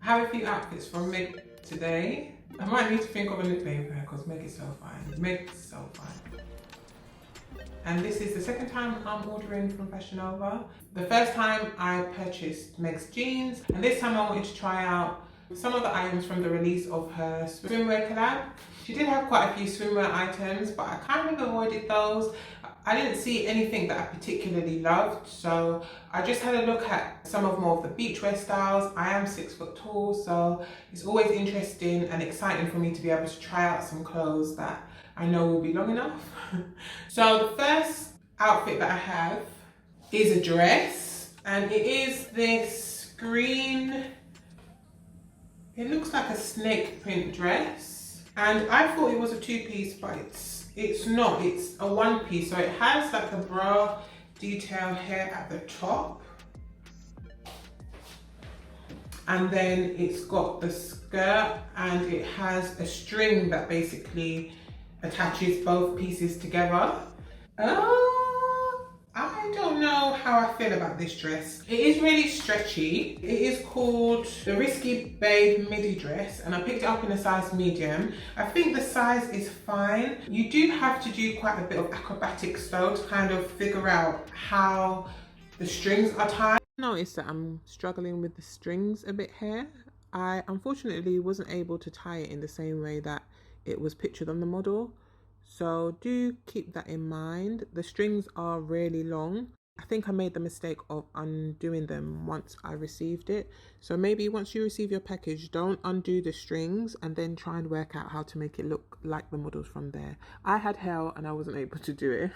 I have a few outfits from Meg today. I might need to think of a nickname for her because Meg is so fine. Meg's so fine. And this is the second time I'm ordering from Fashion Nova. The first time I purchased Meg's jeans, and this time I wanted to try out some of the items from the release of her swimwear collab. She did have quite a few swimwear items, but I kind of avoided those. I didn't see anything that I particularly loved, so I just had a look at some of more of the beachwear styles. I am 6 foot tall, so it's always interesting and exciting for me to be able to try out some clothes that I know will be long enough. So the first outfit that I have is a dress, and it is this green, it looks like a snake print dress, and I thought it was a two-piece, but it's not, it's a one piece. So it has like a bra detail here at the top, and then it's got the skirt, and it has a string that basically attaches both pieces together. I don't know how I feel about this dress. It is really stretchy. It is called the Risky Babe Midi dress, and I picked it up in a size medium. I think the size is fine. You do have to do quite a bit of acrobatics though to kind of figure out how the strings are tied. I noticed that I'm struggling with the strings a bit here. I unfortunately wasn't able to tie it in the same way that it was pictured on the model. So do keep that in mind. The strings are really long. I think I made the mistake of undoing them once I received it. So maybe once you receive your package, don't undo the strings and then try and work out how to make it look like the models from there. I had hell and I wasn't able to do it.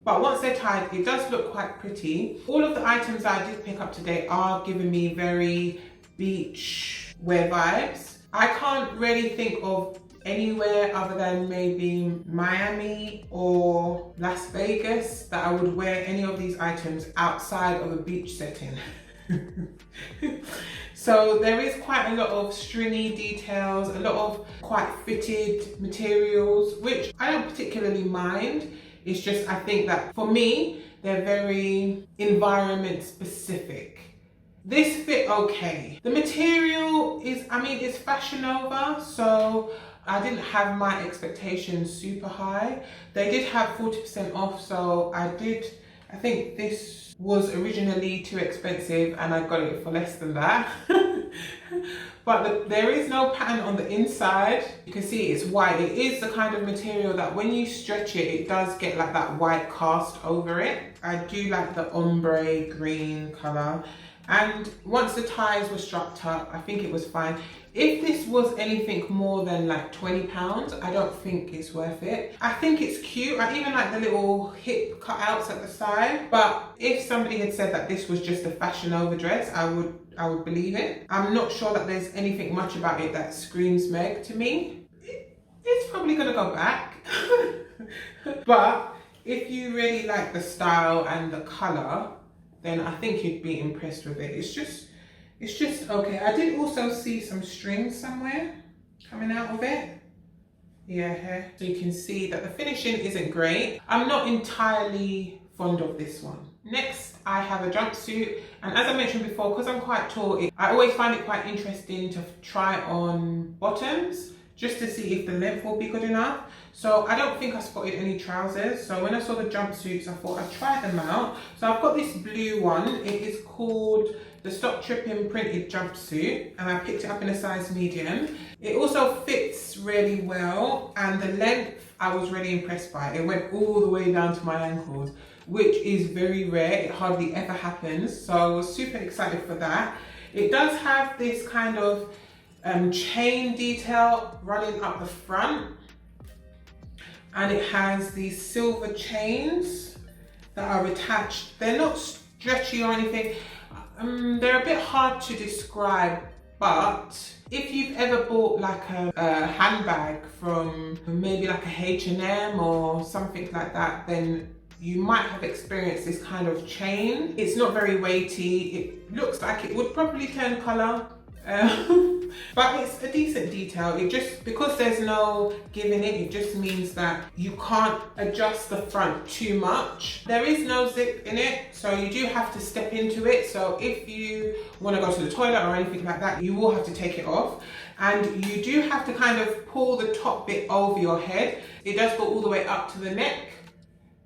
But once they're tied, it does look quite pretty. All of the items I did pick up today are giving me very beach wear vibes. I can't really think of anywhere other than maybe Miami or Las Vegas that I would wear any of these items outside of a beach setting. So there is quite a lot of stringy details, a lot of quite fitted materials, which I don't particularly mind. It's just, I think that for me, they're very environment specific. This fit okay. The material is, I mean, it's Fashion Nova, so I didn't have my expectations super high. They did have 40% off, so I think this was originally too expensive and I got it for less than that. But there is no pattern on the inside. You can see it's white. It is the kind of material that when you stretch it, it does get like that white cast over it. I do like the ombre green color. And once the ties were strapped up, I think it was fine. If this was anything more than like £20, I don't think it's worth it. I think it's cute. I even like the little hip cutouts at the side. But if somebody had said that this was just a Fashion Nova dress, I would believe it. I'm not sure that there's anything much about it that screams Meg to me. It's probably gonna go back. But if you really like the style and the color, then I think you'd be impressed with it. It's just okay. I did also see some strings somewhere coming out of it. Yeah, here. So you can see that the finishing isn't great. I'm not entirely fond of this one. Next, I have a jumpsuit. And as I mentioned before, because I'm quite tall, I always find it quite interesting to try on bottoms just to see if the length will be good enough. So I don't think I spotted any trousers. So when I saw the jumpsuits, I thought I'd try them out. So I've got this blue one. It is called the Stop Trippin printed jumpsuit, and I picked it up in a size medium. It also fits really well, and the length I was really impressed by. It went all the way down to my ankles, which is very rare. It hardly ever happens. So I was super excited for that. It does have this kind of chain detail running up the front, and it has these silver chains that are attached. They're not stretchy or anything. They're a bit hard to describe, but if you've ever bought like a handbag from maybe like a H&M or something like that, then you might have experienced this kind of chain. It's not very weighty. It looks like it would probably turn colour. but it's a decent detail. It just, because there's no giving it just means that you can't adjust the front too much. There is no zip in it, so you do have to step into it. So if you want to go to the toilet or anything like that, you will have to take it off. And you do have to kind of pull the top bit over your head. It does go all the way up to the neck,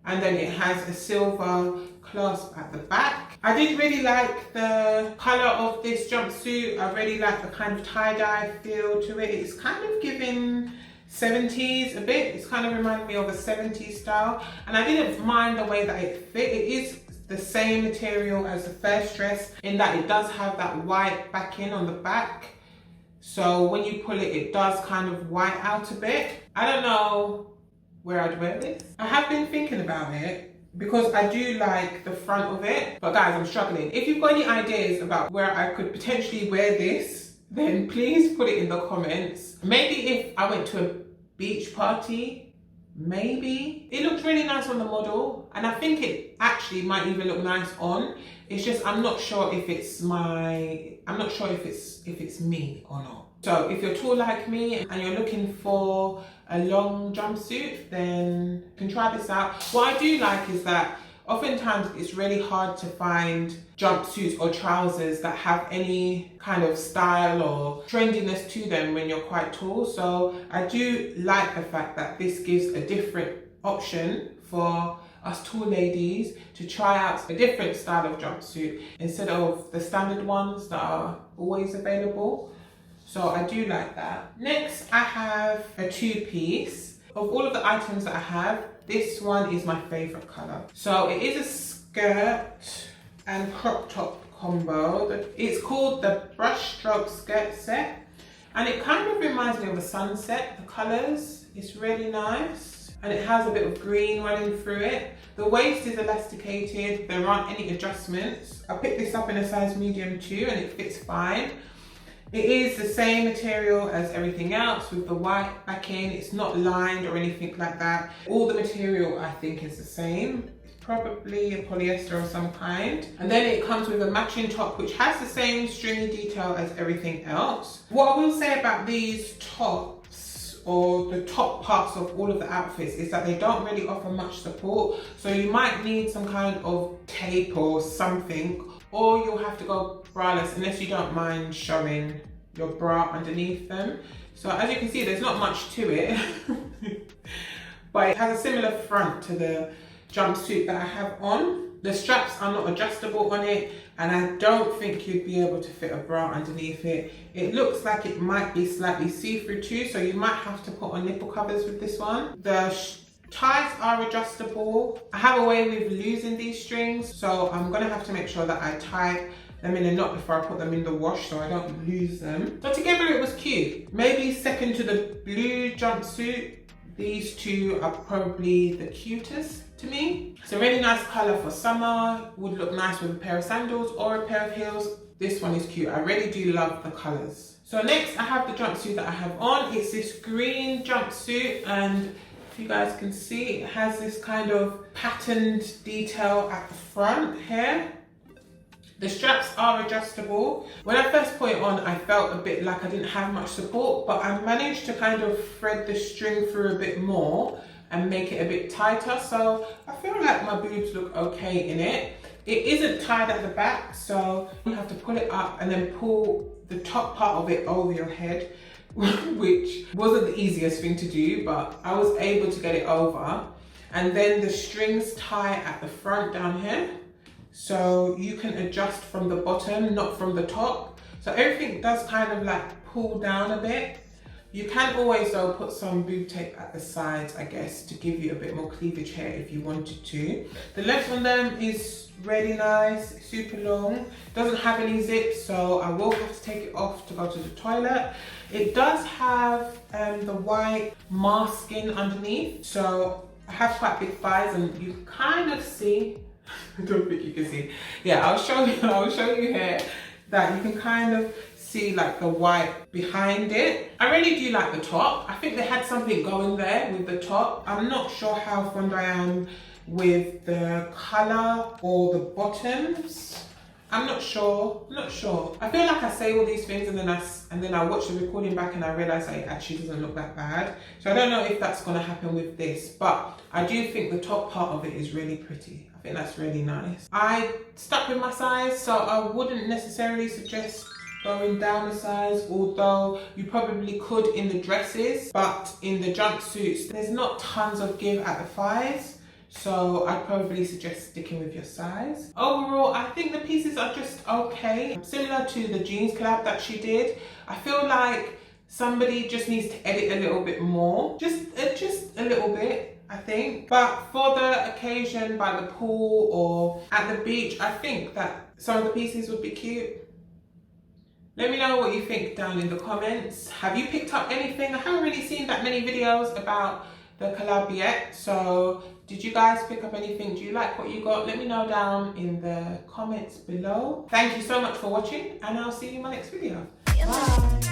and then it has a silver clasp at the back. I did really like the colour of this jumpsuit. I really like the kind of tie-dye feel to it. It's kind of giving 70s a bit. It's kind of reminding me of a 70s style. And I didn't mind the way that it fit. It is the same material as the first dress in that it does have that white backing on the back. So when you pull it, it does kind of white out a bit. I don't know where I'd wear this. I have been thinking about it because I do like the front of it, but guys, I'm struggling. If you've got any ideas about where I could potentially wear this, then please put it in the comments. Maybe if I went to a beach party, maybe. It looks really nice on the model, and I think it actually might even look nice on. It's just, I'm not sure if it's if it's me or not. So if you're tall like me and you're looking for a long jumpsuit, then you can try this out. What I do like is that oftentimes it's really hard to find jumpsuits or trousers that have any kind of style or trendiness to them when you're quite tall. So I do like the fact that this gives a different option for us tall ladies to try out a different style of jumpsuit instead of the standard ones that are always available. So I do like that. Next, I have a two-piece. Of all of the items that I have, this one is my favorite color. So it is a skirt and crop top combo. It's called the brushstroke skirt set, and it kind of reminds me of a sunset. The colors, it's really nice, and it has a bit of green running through it. The waist is elasticated. There aren't any adjustments. I picked this up in a size medium too, and it fits fine. It is the same material as everything else with the white backing. It's not lined or anything like that. All the material I think is the same. It's probably a polyester of some kind. And then it comes with a matching top which has the same stringy detail as everything else. What I will say about these tops, or the top parts of all of the outfits, is that they don't really offer much support. So you might need some kind of tape or something, or you'll have to go braless unless you don't mind showing your bra underneath them. So as you can see, there's not much to it, but it has a similar front to the jumpsuit that I have on. The straps are not adjustable on it, and I don't think you'd be able to fit a bra underneath it. It looks like it might be slightly see-through too, so you might have to put on nipple covers with this one. The ties are adjustable. I have a way with losing these strings, so I'm gonna have to make sure that I tie them in a knot before I put them in the wash so I don't lose them. So together it was cute. Maybe second to the blue jumpsuit, these two are probably the cutest to me. It's a really nice color for summer. Would look nice with a pair of sandals or a pair of heels. This one is cute. I really do love the colors. So next I have the jumpsuit that I have on. It's this green jumpsuit, and if you guys can see, it has this kind of patterned detail at the front here. The straps are adjustable. When I first put it on, I felt a bit like I didn't have much support, but I managed to kind of thread the string through a bit more and make it a bit tighter. So I feel like my boobs look okay in it. It isn't tied at the back, so you have to pull it up and then pull the top part of it over your head, which wasn't the easiest thing to do, but I was able to get it over. And then the strings tie at the front down here, so you can adjust from the bottom, not from the top. So everything does kind of like pull down a bit. You can always though put some boob tape at the sides, I guess, to give you a bit more cleavage here if you wanted to. The length on them is really nice, super long. Doesn't have any zips, so I will have to take it off to go to the toilet. It does have the white masking underneath, so I have quite big thighs, and you can kind of see, I don't think you can see. Yeah, I'll show you here that you can kind of see like the white behind it. I really do like the top. I think they had something going there with the top. I'm not sure how fond I am with the color or the bottoms. I'm not sure. I feel like I say all these things and then I watch the recording back and I realise that it actually doesn't look that bad. So I don't know if that's going to happen with this, but I do think the top part of it is really pretty. I think that's really nice. I stuck with my size, so I wouldn't necessarily suggest going down a size, although you probably could in the dresses, but in the jumpsuits, there's not tons of give at the thighs. So I'd probably suggest sticking with your size. Overall, I think the pieces are just okay. Similar to the jeans collab that she did. I feel like somebody just needs to edit a little bit more. Just a little bit, I think. But for the occasion by the pool or at the beach, I think that some of the pieces would be cute. Let me know what you think down in the comments. Have you picked up anything? I haven't really seen that many videos about the collab yet, so did you guys pick up anything? Do you like what you got? Let me know down in the comments below. Thank you so much for watching, and I'll see you in my next video. Bye.